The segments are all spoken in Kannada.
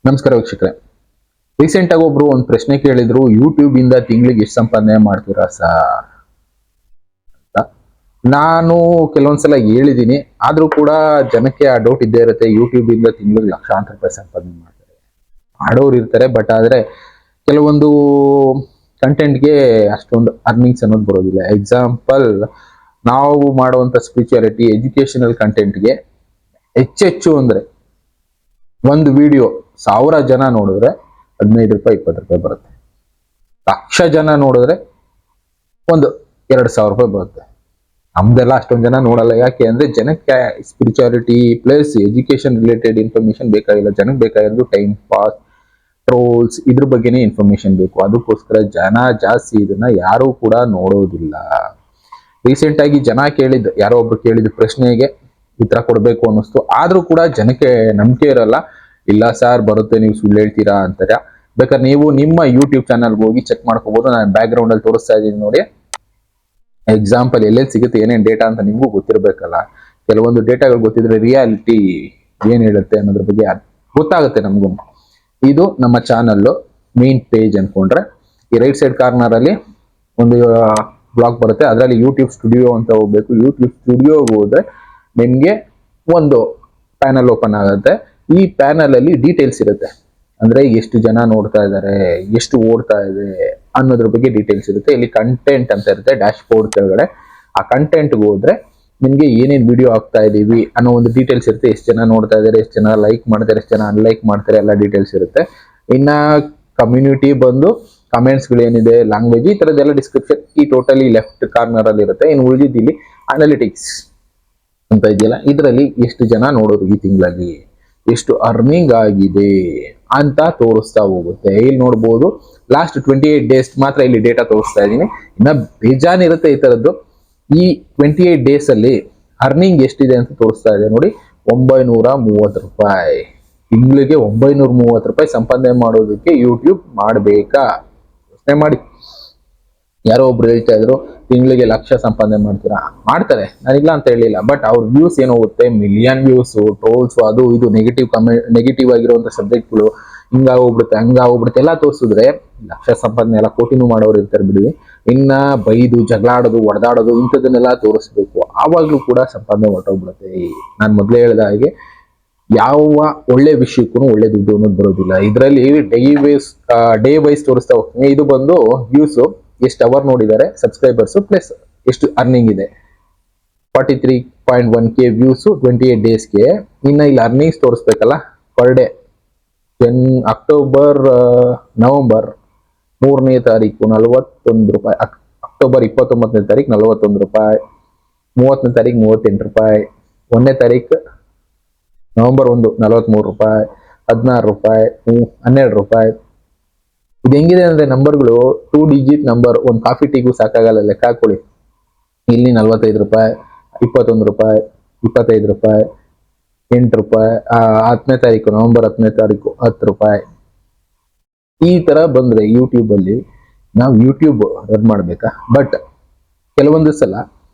ನಮಸ್ಕಾರ ವೀಕ್ಷಕರೇ. ರೀಸೆಂಟ್ ಆಗಿ ಒಬ್ರು ಒಂದು ಪ್ರಶ್ನೆ ಕೇಳಿದ್ರು, ಯೂಟ್ಯೂಬ್ ಇಂದ ತಿಂಗಳಿಗೆ ಎಷ್ಟು ಸಂಪಾದನೆ ಮಾಡ್ತೀರಾ ಸರ್ ಅಂತ. ನಾನು ಕೆಲವೊಂದ್ಸಲ ಹೇಳಿದೀನಿ, ಆದ್ರೂ ಕೂಡ ಜನಕ್ಕೆ ಆ ಡೌಟ್ ಇದ್ದೇ ಇರುತ್ತೆ. ಯೂಟ್ಯೂಬ್ ಇಂದ ತಿಂಗಳಿಗೆ ಲಕ್ಷಾಂತರ ರೂಪಾಯಿ ಸಂಪಾದನೆ ಮಾಡ್ತಾರೆ, ಮಾಡೋರು ಇರ್ತಾರೆ. ಬಟ್ ಆದ್ರೆ ಕೆಲವೊಂದು ಕಂಟೆಂಟ್ಗೆ ಅಷ್ಟೊಂದು ಅರ್ನಿಂಗ್ಸ್ ಅನ್ನೋದು ಬರೋದಿಲ್ಲ. ಎಕ್ಸಾಂಪಲ್, ನಾವು ಮಾಡುವಂತ ಸ್ಪಿರಿಚುಯಾಲಿಟಿ ಎಜುಕೇಶನಲ್ ಕಂಟೆಂಟ್ಗೆ ಹೆಚ್ಚೆಚ್ಚು ಅಂದ್ರೆ ಒಂದು ವಿಡಿಯೋ 1000 ಜನ ನೋಡಿದ್ರೆ 15 ರೂಪಾಯಿ 20 ರೂಪಾಯಿ ಬರುತ್ತೆ. 1,00,000 ಜನ ನೋಡಿದ್ರೆ ಒಂದು 2,000 ರೂಪಾಯಿ ಬರುತ್ತೆ. ನಮ್ದೆಲ್ಲ ಅಷ್ಟೊಂದು ಜನ ನೋಡಲ್ಲ. ಯಾಕೆ ಅಂದ್ರೆ ಜನಕ್ಕೆ spirituality plus education related information ಬೇಕಾಗಿಲ್ಲ. ಜನಕ್ಕೆ ಬೇಕಾಗಿರೋದು ಟೈಮ್ ಪಾಸ್, ಟ್ರೋಲ್ಸ್, ಇದ್ರ ಬಗ್ಗೆನೇ ಇನ್ಫಾರ್ಮೇಶನ್ ಬೇಕು. ಅದಕ್ಕೋಸ್ಕರ ಜನ ಜಾಸ್ತಿ ಇದನ್ನ ಯಾರು ಕೂಡ ನೋಡೋದಿಲ್ಲ. ರೀಸೆಂಟ್ ಆಗಿ ಜನ ಕೇಳಿದ್ದು, ಯಾರೋ ಒಬ್ರು ಕೇಳಿದ ಪ್ರಶ್ನೆಗೆ ಉತ್ತರ ಕೊಡ್ಬೇಕು ಅನ್ನಿಸ್ತು. ಆದ್ರೂ ಕೂಡ ಜನಕ್ಕೆ ನಂಬಿಕೆ ಇರಲ್ಲ. ಇಲ್ಲ ಸರ್ ಬರುತ್ತೆ, ನೀವು ಸುಳ್ಳು ಹೇಳ್ತೀರಾ ಅಂತಾರೆ. ಬೇಕಾದ್ರೆ ನೀವು ನಿಮ್ಮ ಯೂಟ್ಯೂಬ್ ಚಾನಲ್ಗೆ ಹೋಗಿ ಚೆಕ್ ಮಾಡ್ಕೋಬಹುದು. ನಾನು ಬ್ಯಾಕ್ ಗ್ರೌಂಡ್ ಅಲ್ಲಿ ತೋರಿಸ್ತಾ ಇದ್ದೀನಿ ನೋಡಿ. ಎಕ್ಸಾಂಪಲ್ ಎಲ್ಲೆಲ್ಲಿ ಸಿಗುತ್ತೆ, ಏನೇನ್ ಡೇಟಾ ಅಂತ ನಿಮಗೂ ಗೊತ್ತಿರಬೇಕಲ್ಲ. ಕೆಲವೊಂದು ಡೇಟಾಗಳು ಗೊತ್ತಿದ್ರೆ ರಿಯಾಲಿಟಿ ಏನ್ ಹೇಳುತ್ತೆ ಅನ್ನೋದ್ರ ಬಗ್ಗೆ ಗೊತ್ತಾಗುತ್ತೆ ನಮಗೂ. ಇದು ನಮ್ಮ ಚಾನಲ್ ಮೇನ್ ಪೇಜ್ ಅನ್ಕೊಂಡ್ರೆ ಈ ರೈಟ್ ಸೈಡ್ ಕಾರ್ನರ್ ಅಲ್ಲಿ ಒಂದು ಬ್ಲಾಗ್ ಬರುತ್ತೆ. ಅದರಲ್ಲಿ ಯೂಟ್ಯೂಬ್ ಸ್ಟುಡಿಯೋ ಅಂತ ಹೋಗ್ಬೇಕು. ಯೂಟ್ಯೂಬ್ ಸ್ಟುಡಿಯೋಗೆ ಹೋದ್ರೆ ನಿಮ್ಗೆ ಒಂದು ಪ್ಯಾನಲ್ ಓಪನ್ ಆಗುತ್ತೆ. ಈ ಪ್ಯಾನಲ್ ಅಲ್ಲಿ ಡೀಟೇಲ್ಸ್ ಇರುತ್ತೆ. ಅಂದ್ರೆ ಎಷ್ಟು ಜನ ನೋಡ್ತಾ ಇದ್ದಾರೆ, ಎಷ್ಟು ಓಡ್ತಾ ಇದೆ ಅನ್ನೋದ್ರ ಬಗ್ಗೆ ಡೀಟೇಲ್ಸ್ ಇರುತ್ತೆ. ಇಲ್ಲಿ ಕಂಟೆಂಟ್ ಅಂತ ಇರುತ್ತೆ ಡ್ಯಾಶ್ ಬೋರ್ಡ್ ಕೆಳಗಡೆ. ಆ ಕಂಟೆಂಟ್ಗೆ ಹೋದ್ರೆ ನಿಮ್ಗೆ ಏನೇನ್ ವಿಡಿಯೋ ಆಗ್ತಾ ಇದೀವಿ ಅನ್ನೋ ಒಂದು ಡೀಟೇಲ್ಸ್ ಇರುತ್ತೆ. ಎಷ್ಟು ಜನ ನೋಡ್ತಾ ಇದಾರೆ, ಎಷ್ಟು ಜನ ಲೈಕ್ ಮಾಡ್ತಾರೆ, ಎಷ್ಟು ಜನ ಅನ್ಲೈಕ್ ಮಾಡ್ತಾರೆ, ಎಲ್ಲ ಡೀಟೇಲ್ಸ್ ಇರುತ್ತೆ. ಇನ್ನ ಕಮ್ಯುನಿಟಿ ಬಂದು ಕಮೆಂಟ್ಸ್ ಗಳು ಏನಿದೆ, ಲ್ಯಾಂಗ್ವೇಜ್, ಈ ತರದೆಲ್ಲ ಡಿಸ್ಕ್ರಿಪ್ಷನ್ ಈ ಟೋಟಲಿ ಲೆಫ್ಟ್ ಕಾರ್ನರ್ ಅಲ್ಲಿ ಇರುತ್ತೆ. ಇನ್ನು ಉಳಿದಿದ್ದು ಇಲ್ಲಿ ಅನಾಲಿಟಿಕ್ಸ್ ಅಂತ ಇದೆಯಲ್ಲ, ಇದರಲ್ಲಿ ಎಷ್ಟು ಜನ ನೋಡೋರು ಈ ತಿಂಗಳಲ್ಲಿ, ಎಷ್ಟು ಅರ್ನಿಂಗ್ ಆಗಿದೆ ಅಂತ ತೋರಿಸ್ತಾ ಹೋಗುತ್ತೆ. ಇಲ್ಲಿ ನೋಡ್ಬೋದು ಲಾಸ್ಟ್ 28 ಡೇಸ್ ಮಾತ್ರ ಇಲ್ಲಿ ಡೇಟಾ ತೋರಿಸ್ತಾ ಇದ್ದೀನಿ. ಇನ್ನ ಬೇಜಾನಿರುತ್ತೆ ಈ ತರದ್ದು. ಈ 28 ಡೇಸ್ ಅಲ್ಲಿ ಅರ್ನಿಂಗ್ ಎಷ್ಟಿದೆ ಅಂತ ತೋರಿಸ್ತಾ ಇದೆ ನೋಡಿ. 930 ರೂಪಾಯಿ ತಿಂಗಳಿಗೆ. 930 ರೂಪಾಯಿ ಸಂಪಾದನೆ ಮಾಡೋದಕ್ಕೆ ಯೂಟ್ಯೂಬ್ ಮಾಡಬೇಕಾ? ಯೋಚನೆ ಮಾಡಿ. ಯಾರೋ ಒಬ್ರು ಹೇಳ್ತಾ ಇದ್ರು ತಿಂಗಳಿಗೆ 1,00,000 ಸಂಪಾದನೆ ಮಾಡ್ತೀರಾ. ಮಾಡ್ತಾರೆ, ನಾನಿಲ್ಲ ಅಂತ ಹೇಳಿಲ್ಲ. ಬಟ್ ಅವ್ರ ವ್ಯೂಸ್ ಏನಾಗುತ್ತೆ, ಮಿಲಿಯನ್ ವ್ಯೂಸ್, ಟ್ರೋಲ್ಸ್, ಅದು ಇದು ನೆಗೆಟಿವ್ ಆಗಿರುವಂತ ಸಬ್ಜೆಕ್ಟ್ಗಳು, ಹಿಂಗಾಗೋಗ್ಬಿಡುತ್ತೆ ಹಂಗಾಗೋಗ್ಬಿಡುತ್ತೆ ಎಲ್ಲ ತೋರಿಸಿದ್ರೆ 1,00,000 ಸಂಪಾದನೆ ಎಲ್ಲ ಕೋಟಿನೂ ಮಾಡೋರು ಇರ್ತಾರೆ ಬಿಡಿ. ಇನ್ನ ಬೈದು ಜಗಳಾಡೋದು ಹೊಡೆದಾಡೋದು ಇಂಥದನ್ನೆಲ್ಲ ತೋರಿಸ್ಬೇಕು. ಆವಾಗ್ಲೂ ಕೂಡ ಸಂಪಾದನೆ ಹೊರಟೋಗ್ಬಿಡುತ್ತೆ. ನಾನು ಮೊದಲೇ ಹೇಳಿದ ಹಾಗೆ ಯಾವ ಒಳ್ಳೆ ವಿಷಯಕ್ಕೂ ಒಳ್ಳೆ ದುಡ್ಡು ಅನ್ನೋದು ಬರೋದಿಲ್ಲ. ಇದರಲ್ಲಿ ಡೇ ವೈಸ್ ತೋರಿಸ್ತಾ ಹೋಗ್ತೀನಿ. ಇದು ಬಂದು ವ್ಯೂಸ್, ಎಷ್ಟು ಅವರ್ ನೋಡಿದ್ದಾರೆ, ಸಬ್ಸ್ಕ್ರೈಬರ್ಸ್ ಪ್ಲಸ್ ಎಷ್ಟು ಅರ್ನಿಂಗ್ ಇದೆ. 43.1K ವ್ಯೂಸ್ 28 ಡೇಸ್ಗೆ. ಇನ್ನ ಇಲ್ಲಿ ಅರ್ನಿಂಗ್ಸ್ ತೋರಿಸ್ಬೇಕಲ್ಲ ಪರ್ ಡೇ. ನವೆಂಬರ್ 3ನೇ ತಾರೀಕು 41 ರೂಪಾಯಿ, ಅಕ್ಟೋಬರ್ 29ನೇ ತಾರೀಕು 41 ರೂಪಾಯಿ, 30ನೇ ತಾರೀಕು 38 ರೂಪಾಯಿ, 1ನೇ ತಾರೀಕು ನವೆಂಬರ್ 1 43 ರೂಪಾಯಿ, 16 ರೂಪಾಯಿ, 12 ರೂಪಾಯಿ. ಇದು ಹೆಂಗಿದೆ ಅಂದ್ರೆ ನಂಬರ್ಗಳು 2 ಡಿಜಿಟ್ ನಂಬರ್. ಒಂದು ಕಾಫಿ ಟೀಗೂ ಸಾಕಾಗಲ್ಲ, ಲೆಕ್ಕ ಹಾಕೊಳ್ಳಿ. ಇಲ್ಲಿ 45 ರೂಪಾಯಿ, 21 ರೂಪಾಯಿ, 25 ರೂಪಾಯಿ, 8 ರೂಪಾಯಿ, 10ನೇ ತಾರೀಕು ನವೆಂಬರ್ 10ನೇ ತಾರೀಕು 10 ರೂಪಾಯಿ. ಈ ತರ ಬಂದ್ರೆ ಯೂಟ್ಯೂಬ್ ಅಲ್ಲಿ ನಾವು ಯೂಟ್ಯೂಬ್ ರನ್ ಮಾಡ್ಬೇಕಾ? ಬಟ್ ಕೆಲವೊಂದು ಸಲ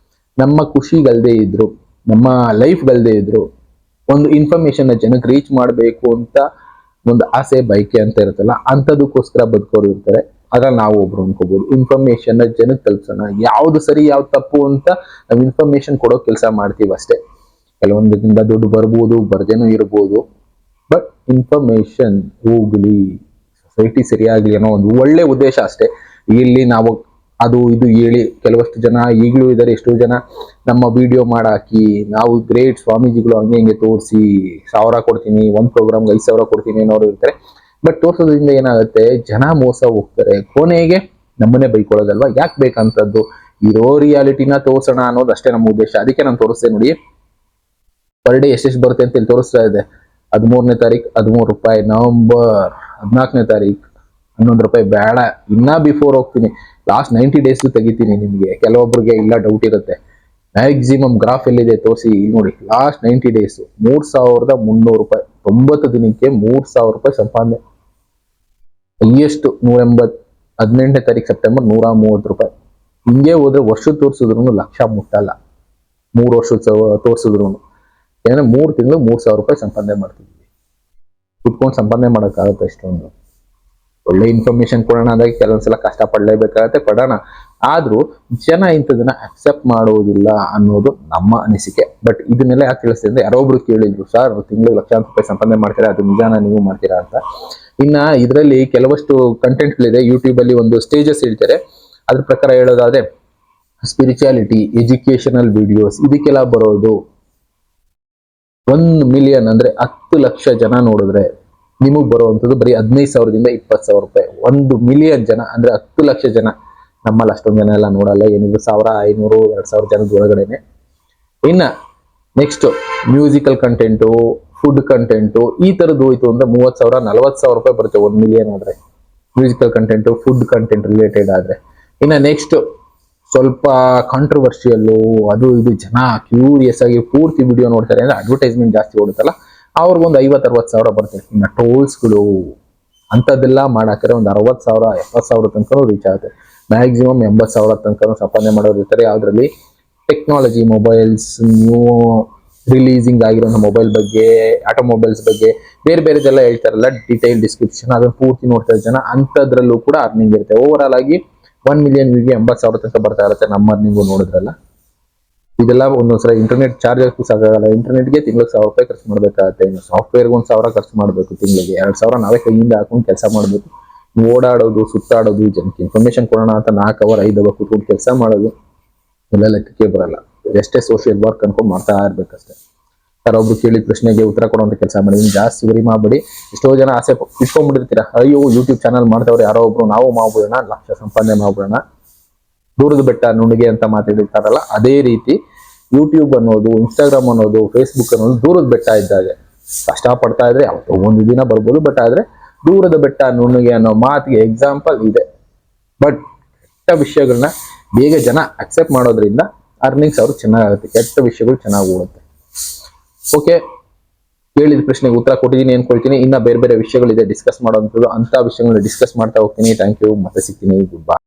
ನಮ್ಮ ಖುಷಿಗಲ್ದೇ ಇದ್ರು, ನಮ್ಮ ಲೈಫ್ಗಲ್ದೇ ಇದ್ರು, ಒಂದು ಇನ್ಫಾರ್ಮೇಶನ್ ಜನಕ್ಕೆ ರೀಚ್ ಮಾಡಬೇಕು ಅಂತ ಒಂದು ಆಸೆ ಬಯಕೆ ಅಂತ ಇರುತ್ತಲ್ಲ, ಅಂತದಕ್ಕೋಸ್ಕರ ಬದುಕೋರು ಇರ್ತಾರೆ. ಅದ್ರಲ್ಲಿ ನಾವು ಒಬ್ರು ಅನ್ಕೋಬಹುದು. ಇನ್ಫಾರ್ಮೇಶನ್ ಜನಕ್ಕೆ ತಲುಪಿಸೋಣ, ಯಾವ್ದು ಸರಿ ಯಾವ್ದು ತಪ್ಪು ಅಂತ ನಾವು ಇನ್ಫಾರ್ಮೇಶನ್ ಕೊಡೋ ಕೆಲಸ ಮಾಡ್ತೀವಿ ಅಷ್ಟೇ. ಕೆಲವೊಂದರಿಂದ ದುಡ್ಡು ಬರ್ಬೋದು, ಬರ್ದೇನೂ ಇರ್ಬೋದು. ಬಟ್ ಇನ್ಫಾರ್ಮೇಶನ್ ಹೋಗ್ಲಿ, ಸೊಸೈಟಿ ಸರಿಯಾಗ್ಲಿ ಅನ್ನೋ ಒಂದು ಒಳ್ಳೆ ಉದ್ದೇಶ ಅಷ್ಟೇ. ಇಲ್ಲಿ ನಾವು ಅದು ಇದು ಹೇಳಿ ಕೆಲವಷ್ಟು ಜನ ಈಗಲೂ ಇದ್ದಾರೆ. ಎಷ್ಟೋ ಜನ ನಮ್ಮ ವಿಡಿಯೋ ಮಾಡಾಕಿ ನಾವು ಗ್ರೇಟ್ ಸ್ವಾಮೀಜಿಗಳು ಹಂಗೆ ಹಿಂಗೆ ತೋರಿಸಿ 1,000 ಕೊಡ್ತೀನಿ, ಒಂದು ಪ್ರೋಗ್ರಾಮ್ಗೆ 5,000 ಕೊಡ್ತೀನಿ ಅನ್ನೋರು ಇರ್ತಾರೆ. ಬಟ್ ತೋರ್ಸೋದ್ರಿಂದ ಏನಾಗುತ್ತೆ, ಜನ ಮೋಸ ಹೋಗ್ತಾರೆ. ಕೊನೆಗೆ ನಮ್ಮನ್ನೇ ಬೈಕೊಳ್ಳೋದಲ್ವಾ. ಯಾಕೆ ಬೇಕಂತದ್ದು? ಇರೋ ರಿಯಾಲಿಟಿನ ತೋರ್ಸೋಣ ಅನ್ನೋದು ಅಷ್ಟೇ ನಮ್ಮ ಉದ್ದೇಶ. ಅದಕ್ಕೆ ನಾನು ತೋರಿಸ್ತೇನೆ ನೋಡಿ. ಪರ್ ಡೇ ಎಷ್ಟೆಷ್ಟು ಬರುತ್ತೆ ಅಂತ ಇಲ್ಲಿ ತೋರಿಸ್ತಾ ಇದೆ. 13ನೇ ತಾರೀಕು 13 ರೂಪಾಯಿ, ನವೆಂಬರ್ 14ನೇ ತಾರೀಕು 11 ರೂಪಾಯಿ. ಬೇಡ, ಇನ್ನ ಬಿಫೋರ್ ಹೋಗ್ತೀನಿ. ಲಾಸ್ಟ್ 90 ಡೇಸ್ ತೆಗಿತೀನಿ ನಿಮಗೆ. ಕೆಲವೊಬ್ಬರಿಗೆ ಇಲ್ಲ ಡೌಟ್ ಇರುತ್ತೆ. ಮ್ಯಾಕ್ಸಿಮಮ್ ಗ್ರಾಫ್ ಎಲ್ಲಿದೆ ತೋರಿಸಿ ನೋಡಿ. ಲಾಸ್ಟ್ 90 ಡೇಸ್ 3,300 ರೂಪಾಯಿ, 90 ದಿನಕ್ಕೆ 3,000 ರೂಪಾಯಿ ಸಂಪಾದನೆ. ಹೈಯೆಸ್ಟ್ 18ನೇ ತಾರೀಕು ಸೆಪ್ಟೆಂಬರ್ 130 ರೂಪಾಯಿ. ಹಿಂಗೆ ಹೋದ್ರೆ ವರ್ಷ ತೋರಿಸಿದ್ರು 1,00,000 ಮುಟ್ಟಲ್ಲ. 3 ವರ್ಷ ತೋರಿಸಿದ್ರು. ಯಾಕಂದ್ರೆ 3 ತಿಂಗಳು 3,000 ರೂಪಾಯಿ ಸಂಪಾದನೆ ಮಾಡ್ತಿದ್ವಿ. ಕುತ್ಕೊಂಡು ಸಂಪಾದನೆ ಮಾಡೋಕ್ಕಾಗುತ್ತೆ ಇಷ್ಟೊಂದು. ಒಳ್ಳೆ ಇನ್ಫಾರ್ಮೇಶನ್ ಕೊಡೋಣ ಅಂದಾಗ ಕೆಲವೊಂದ್ಸಲ ಕಷ್ಟ ಪಡಲೇಬೇಕಾಗತ್ತೆ, ಪಡೋಣ. ಆದ್ರೂ ಜನ ಇಂಥದನ್ನ ಅಕ್ಸೆಪ್ಟ್ ಮಾಡೋದಿಲ್ಲ ಅನ್ನೋದು ನಮ್ಮ ಅನಿಸಿಕೆ. ಬಟ್ ಇದನ್ನೆಲ್ಲ ಯಾಕೆ ತಿಳಿಸ್ತೀನಿ ಅಂದ್ರೆ, ಯಾರೋ ಒಬ್ರು ಕೇಳಿದ್ರು, ಸರ್ ತಿಂಗಳಿಗೆ ಲಕ್ಷಾಂತರ ರೂಪಾಯಿ ಸಂಪಾದನೆ ಮಾಡ್ತೀರಾ, ಅದು ನಿಜಾನ ನೀವು ಮಾಡ್ತೀರಾ ಅಂತ. ಇನ್ನ ಇದರಲ್ಲಿ ಕೆಲವಷ್ಟು ಕಂಟೆಂಟ್ಗಳಿದೆ. ಯೂಟ್ಯೂಬ್ ಅಲ್ಲಿ ಒಂದು ಸ್ಟೇಜಸ್ ಹೇಳ್ತಾರೆ. ಅದ್ರ ಪ್ರಕಾರ ಹೇಳೋದಾದ್ರೆ ಸ್ಪಿರಿಚುಯಾಲಿಟಿ, ಎಜುಕೇಶನಲ್ ವಿಡಿಯೋಸ್, ಇದಕ್ಕೆಲ್ಲ ಬರೋದು 1 ಮಿಲಿಯನ್ ಅಂದ್ರೆ 10 ಲಕ್ಷ ಜನ ನೋಡಿದ್ರೆ ನಿಮಗ್ ಬರುವಂತದ್ದು ಬರೀ 15,000ದಿಂದ 20,000 ರೂಪಾಯಿ. 1 ಮಿಲಿಯನ್ ಜನ ಅಂದ್ರೆ 10 ಲಕ್ಷ ಜನ. ನಮ್ಮಲ್ಲಿ ಅಷ್ಟೊಂದು ಜನ ಎಲ್ಲ ನೋಡಲ್ಲ, ಏನಿದ್ರು 1,500 2,000 ಜನದ ಒಳಗಡೆನೆ. ಇನ್ನ next musical content, food content, ಈ ತರದ್ದು ಹೋಯ್ತು ಅಂದ್ರೆ 30,000 40,000 ರೂಪಾಯಿ ಬರುತ್ತೆ 1 ಮಿಲಿಯನ್ ಆದ್ರೆ. Musical content, food content related ಆದ್ರೆ. ಇನ್ನ ನೆಕ್ಸ್ಟ್ ಸ್ವಲ್ಪ ಕಾಂಟ್ರವರ್ಷಿಯಲ್ಲು, ಅದು ಇದು ಜನ ಕ್ಯೂರಿಯಸ್ ಆಗಿ ಪೂರ್ತಿ ವಿಡಿಯೋ ನೋಡ್ತಾರೆ ಅಂದ್ರೆ ಅಡ್ವರ್ಟೈಸ್ಮೆಂಟ್ ಜಾಸ್ತಿ ಓಡುತ್ತಲ್ಲ, ಅವ್ರಿಗೊಂದು 50-60 ಸಾವಿರ ಬರ್ತದೆ. ಇನ್ನು ಟೋಲ್ಸ್ಗಳು ಅಂಥದ್ದೆಲ್ಲ ಮಾಡಾಕಿದ್ರೆ ಒಂದು 60,000 70,000 ತನಕ ರೀಚ್ ಆಗುತ್ತೆ. ಮ್ಯಾಕ್ಸಿಮಮ್ 80,000 ತನಕ ಸಂಪಾದನೆ ಮಾಡೋರು ಇರ್ತಾರೆ. ಯಾವ್ದ್ರಲ್ಲಿ ಟೆಕ್ನಾಲಜಿ, ಮೊಬೈಲ್ಸ್, ನ್ಯೂ ರಿಲೀಸಿಂಗ್ ಆಗಿರೋ ಮೊಬೈಲ್ ಬಗ್ಗೆ, ಆಟೋಮೊಬೈಲ್ಸ್ ಬಗ್ಗೆ, ಬೇರೆ ಬೇರೆದೆಲ್ಲ ಹೇಳ್ತಾರಲ್ಲ ಡಿಟೈಲ್ ಡಿಸ್ಕ್ರಿಪ್ಷನ್, ಅದನ್ನ ಪೂರ್ತಿ ನೋಡ್ತಾರೆ ಜನ. ಅಂಥದ್ರಲ್ಲೂ ಕೂಡ ಅರ್ನಿಂಗ್ ಇರುತ್ತೆ. ಓವರ್ ಆಲ್ ಆಗಿ 1 ಮಿಲಿಯನ್ ವ್ಯೂಗೆ 80,000 ತನಕ ಬರ್ತಾ ಇರುತ್ತೆ. ನಮ್ಮ ಅರ್ನಿಂಗು ನೋಡಿದ್ರಲ್ಲ. ಇದೆಲ್ಲ ಒಂದೊಂದ್ಸಲ ಇಂಟರ್ನೆಟ್ ಚಾರ್ಜ್ ಹಾಕಿ ಸಾಕಾಗಲ್ಲ. ಇಂಟರ್ನೆಟ್ಗೆ ತಿಂಗಳಿಗೆ 1,000 ರೂಪಾಯಿ ಖರ್ಚು ಮಾಡ್ಬೇಕಾಗತ್ತೆ. ಇನ್ನು ಸಾಫ್ಟ್ವೇರ್ಗೆ 1,000 ಖರ್ಚು ಮಾಡಬೇಕು, ತಿಂಗಳಿಗೆ 2,000 ನಾವೇ ಕೈಯಿಂದ ಹಾಕೊಂಡು ಕೆಲಸ ಮಾಡಬೇಕು. ಓಡಾಡೋದು, ಸುತ್ತಾಡೋದು, ಜನಕ್ಕೆ ಇನ್ಫಾರ್ಮೇಶನ್ ಕೊಡೋಣ ಅಂತ 4 ಅವರ್ 5 ಅವರ್ ಕೂತ್ಕೊಂಡು ಕೆಲಸ ಮಾಡೋದು ಎಲ್ಲ ಲೆಕ್ಕಕ್ಕೆ ಬರಲ್ಲ. ಎಷ್ಟೇ ಸೋಷಿಯಲ್ ವರ್ಕ್ ಅನ್ಕೊಂಡು ಮಾಡ್ತಾ ಇರ್ಬೇಕಷ್ಟೇ. ಯಾರೊಬ್ರು ಕೇಳಿದ ಪ್ರಶ್ನೆಗೆ ಉತ್ತರ ಕೊಡುವಂತ ಕೆಲಸ ಮಾಡಿ. ಜಾಸ್ತಿ ವರಿ ಮಾಡಬೇಡಿ. ಎಷ್ಟೋ ಜನ ಆಸೆ ಇಟ್ಕೊಂಡ್ಬಿಟ್ಟಿರ್ತೀರಾ, ಅಯ್ಯೋ ಯೂಟ್ಯೂಬ್ ಚಾನಲ್ ಮಾಡ್ತಾವ್ರೆ ಯಾರೋ ಒಬ್ರು, ನಾವು ಮಾಡ್ಬಿಡೋಣ, ಲಕ್ಷ ಸಂಪಾದನೆ ಮಾಡ್ಬಿಡೋಣ, ದೂರದ ಬೆಟ್ಟ ನುಣ್ಣಿಗೆ ಅಂತ ಮಾತಾಡಿರ್ತಾರಲ್ಲ, ಅದೇ ರೀತಿ ಯೂಟ್ಯೂಬ್ ಅನ್ನೋದು, ಇನ್ಸ್ಟಾಗ್ರಾಮ್ ಅನ್ನೋದು, ಫೇಸ್ಬುಕ್ ಅನ್ನೋದು ದೂರದ ಬೆಟ್ಟ ಇದ್ದಾಗೆ. ಕಷ್ಟ ಪಡ್ತಾ ಇದ್ರೆ ಯಾವತ್ತೋ ಒಂದು ದಿನ ಬರ್ಬೋದು, ಬಟ್ ಆದ್ರೆ ದೂರದ ಬೆಟ್ಟ ನುಣ್ಣಿಗೆ ಅನ್ನೋ ಮಾತಿಗೆ ಎಕ್ಸಾಂಪಲ್ ಇದೆ. ಬಟ್ ಕೆಟ್ಟ ವಿಷಯಗಳನ್ನ ಬೇಗ ಜನ ಅಕ್ಸೆಪ್ಟ್ ಮಾಡೋದ್ರಿಂದ ಅರ್ನಿಂಗ್ಸ್ ಅವ್ರು ಚೆನ್ನಾಗುತ್ತೆ, ಕೆಟ್ಟ ವಿಷಯಗಳು ಚೆನ್ನಾಗಿ ಓಡುತ್ತೆ. ಓಕೆ, ಕೇಳಿದ ಪ್ರಶ್ನೆಗೆ ಉತ್ತರ ಕೊಟ್ಟಿದ್ದೀನಿ ಅನ್ಕೊಳ್ತೀನಿ. ಇನ್ನ ಬೇರೆ ಬೇರೆ ವಿಷಯಗಳಿದೆ ಡಿಸ್ಕಸ್ ಮಾಡೋಂಥದ್ದು, ಅಂತ ವಿಷಯಗಳನ್ನ ಡಿಸ್ಕಸ್ ಮಾಡ್ತಾ ಹೋಗ್ತೀನಿ. ಥ್ಯಾಂಕ್ ಯು, ಮತ್ತೆ ಸಿಗ್ತೀನಿ. Good bye.